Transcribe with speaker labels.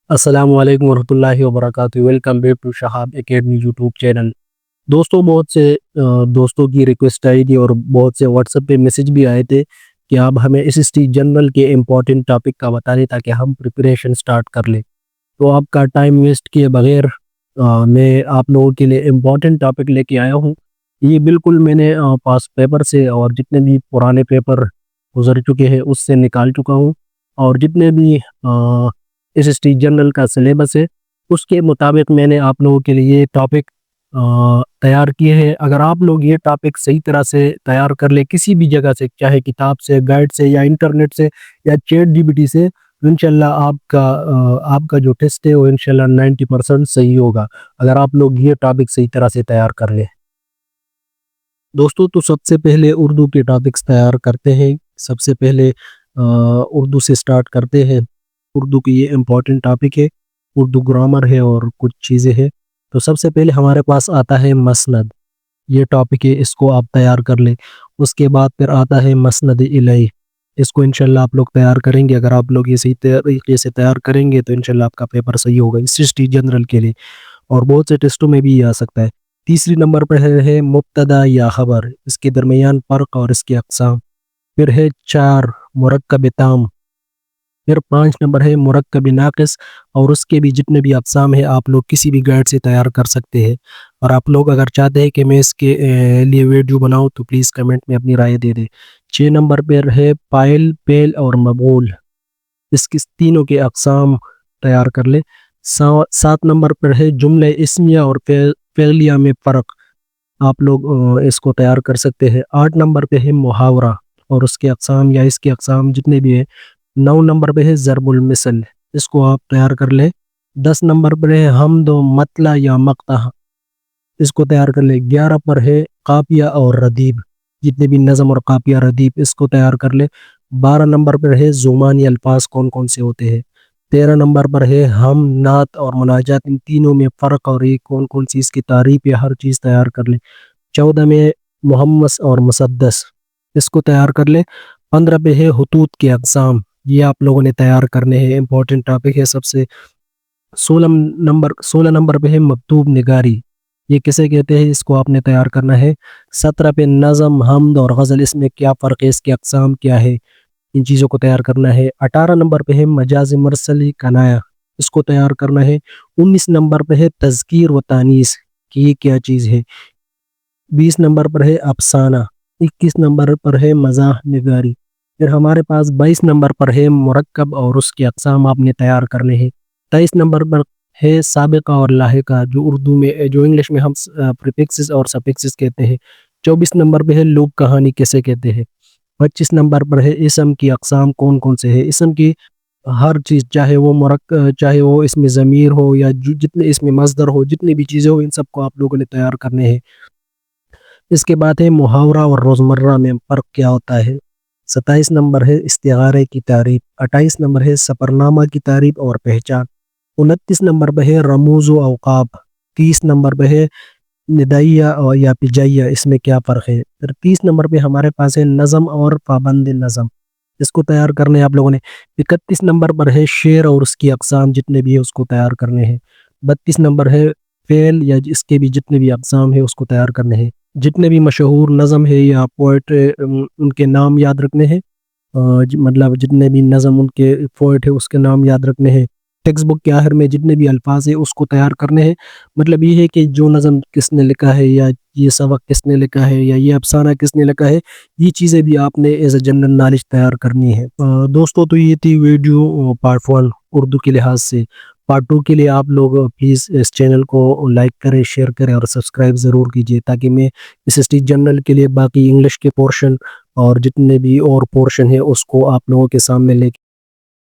Speaker 1: السلام علیکم ورحمۃ اللہ وبرکاتہ۔ Welcome back to Shahab Academy YouTube channel. دوستوں، بہت سے دوستوں کی ریکویسٹ آئی تھی اور بہت سے واٹس ایپ پہ میسج بھی آئے تھے کہ آپ ہمیں SST جنرل کے امپورٹنٹ ٹاپک کا بتا دیں تاکہ ہم پریپریشن سٹارٹ کر لیں۔ تو آپ کا ٹائم ویسٹ کیے بغیر میں آپ لوگوں کے لیے امپورٹنٹ ٹاپک لے کے آیا ہوں۔ یہ بالکل میں نے پاس پیپر سے اور جتنے بھی پرانے پیپر گزر چکے ہیں اس سے نکال چکا ہوں، اور جتنے بھی SST جنرل کا سلیبس ہے اس کے مطابق میں نے آپ لوگوں کے لیے ٹاپک تیار کیے ہیں۔ اگر آپ لوگ یہ ٹاپک صحیح طرح سے تیار کر لیں کسی بھی جگہ سے، چاہے کتاب سے، گائیڈ سے، یا انٹرنیٹ سے، یا ChatGPT سے، تو انشاءاللہ آپ کا جو ٹیسٹ ہے وہ انشاءاللہ 90% صحیح ہوگا اگر آپ لوگ یہ ٹاپک صحیح طرح سے تیار کر لیں۔ دوستو، تو سب سے پہلے اردو کے ٹاپکس تیار کرتے ہیں۔ سب سے پہلے اردو سے سٹارٹ کرتے ہیں۔ اردو کی یہ امپورٹنٹ ٹاپک ہے، اردو گرامر ہے اور کچھ چیزیں ہیں۔ تو سب سے پہلے ہمارے پاس آتا ہے مسند، یہ ٹاپک ہے، اس کو آپ تیار کر لیں۔ اس کے بعد پھر آتا ہے مسند الیہ، اس کو انشاءاللہ آپ لوگ تیار کریں گے۔ اگر آپ لوگ یہ صحیح طریقے سے تیار کریں گے تو انشاءاللہ آپ کا پیپر صحیح ہوگا SST جنرل کے لیے، اور بہت سے ٹیسٹوں میں بھی یہ آ سکتا ہے۔ تیسری نمبر پر ہے مبتدا یا خبر، اس کے درمیان فرق اور اس کی اقسام۔ پھر ہے 4 مرکب تام۔ پھر 5 نمبر ہے مرکب ناقص، اور اس کے بھی جتنے بھی اقسام ہیں آپ لوگ کسی بھی گائیڈ سے تیار کر سکتے ہیں۔ اور آپ لوگ اگر چاہتے ہیں کہ میں اس کے لیے ویڈیو بناؤں تو پلیز کمنٹ میں اپنی رائے دے دیں۔ 6 نمبر پر ہے فاعل، فعل اور مفعول، اس کی تینوں کے اقسام تیار کر لیں۔ 7 نمبر پر ہے جملہ اسمیہ اور فعلیہ میں فرق، آپ لوگ اس کو تیار کر سکتے ہیں۔ 8 نمبر پہ ہے محاورہ اور اس کے اقسام یا اس کے اقسام جتنے بھی ہیں۔ 9 نمبر پہ ہے ضرب المثل، اس کو آپ تیار کر لیں۔ 10 نمبر پر ہے حمد و مطلع یا مقطع، اس کو تیار کر لیں۔ 11 پر ہے قافیہ اور ردیف، جتنے بھی نظم اور قافیہ ردیف، اس کو تیار کر لیں۔ 12 نمبر پر ہے زمانی الفاظ کون کون سے ہوتے ہیں۔ 13 نمبر پر ہے ہم، نعت اور مناجات، ان تینوں میں فرق اور یہ کون کون سی اس کی تعریف یا ہر چیز تیار کر لیں۔ 14 میں محمس اور مسدس، اس کو تیار کر لیں۔ 15 پہ ہے خطوط کے اقسام، یہ آپ لوگوں نے تیار کرنے ہیں، امپورٹنٹ ٹاپک ہے سب سے۔ 16 نمبر پہ ہے مکتوب نگاری، یہ کسے کہتے ہیں، اس کو آپ نے تیار کرنا ہے۔ 17 پہ نظم، حمد اور غزل، اس میں کیا فرق ہے، اس کے اقسام کیا ہے، ان چیزوں کو تیار کرنا ہے۔ 18 نمبر پہ ہے مجاز مرسلی کنایا، اس کو تیار کرنا ہے۔ 19 نمبر پہ ہے تذکیر و تانیث کہ یہ کیا چیز ہے۔ 20 نمبر پر ہے افسانہ۔ 21 نمبر پر ہے مزاح نگاری۔ پھر ہمارے پاس 22 نمبر پر ہے مرکب اور اس کے اقسام آپ نے تیار کرنے ہیں۔ 23 نمبر پر ہے سابقہ اور لاحقہ، جو انگلش میں ہم پریفکسز اور سفکسز کہتے ہیں۔ 24 نمبر پہ ہے لوک کہانی کیسے کہتے ہیں۔ 25 نمبر پر ہے اسم کی اقسام کون کون سے ہیں۔ اسم کی ہر چیز، چاہے وہ اس میں ضمیر ہو یا جتنے اس میں مصدر ہو، جتنی بھی چیزیں ہو، ان سب کو آپ لوگوں نے تیار کرنے ہیں۔ اس کے بعد ہے محاورہ اور روزمرہ میں فرق کیا ہوتا ہے۔ 27 نمبر ہے استعارے کی تعریف۔ 28 نمبر ہے سفرنامہ کی تعریف اور پہچان۔ 29 نمبر پہ ہے رموز و اوقاف۔ 30 نمبر پہ ہے ندائیہ یا پجائیہ، اس میں کیا فرق ہے۔ 30 نمبر پہ ہمارے پاس ہے نظم اور پابند نظم، اس کو تیار کرنے آپ لوگوں نے۔ 31 نمبر پر ہے شعر اور اس کی اقسام جتنے بھی ہیں اس کو تیار کرنے ہیں۔ 32 نمبر ہے فعل یا اس کے بھی جتنے بھی اقسام ہیں اس کو تیار کرنے ہیں۔ جتنے بھی مشہور نظم ہے یا پوئٹ ان کے نام یاد رکھنے ہیں، مطلب جتنے بھی نظم ان کے پوئٹ ہے اس کے نام یاد رکھنے ہیں۔ ٹیکسٹ بک کے آخر میں جتنے بھی الفاظ ہیں اس کو تیار کرنے ہیں۔ مطلب یہ ہے کہ جو نظم کس نے لکھا ہے، یا یہ سبق کس نے لکھا ہے، یا یہ افسانہ کس نے لکھا ہے، یہ چیزیں بھی آپ نے ایز اے جنرل نالج تیار کرنی ہے۔ دوستو، تو یہ تھی ویڈیو پارٹ 1 اردو کے لحاظ سے۔ پارٹ 2 کے لیے آپ لوگ پلیز اس چینل کو لائک کریں، شیئر کریں اور سبسکرائب ضرور کیجیے، تاکہ میں SST جنرل کے لیے باقی انگلش کے پورشن اور جتنے بھی اور پورشن ہے اس کو آپ لوگوں کے سامنے لے کے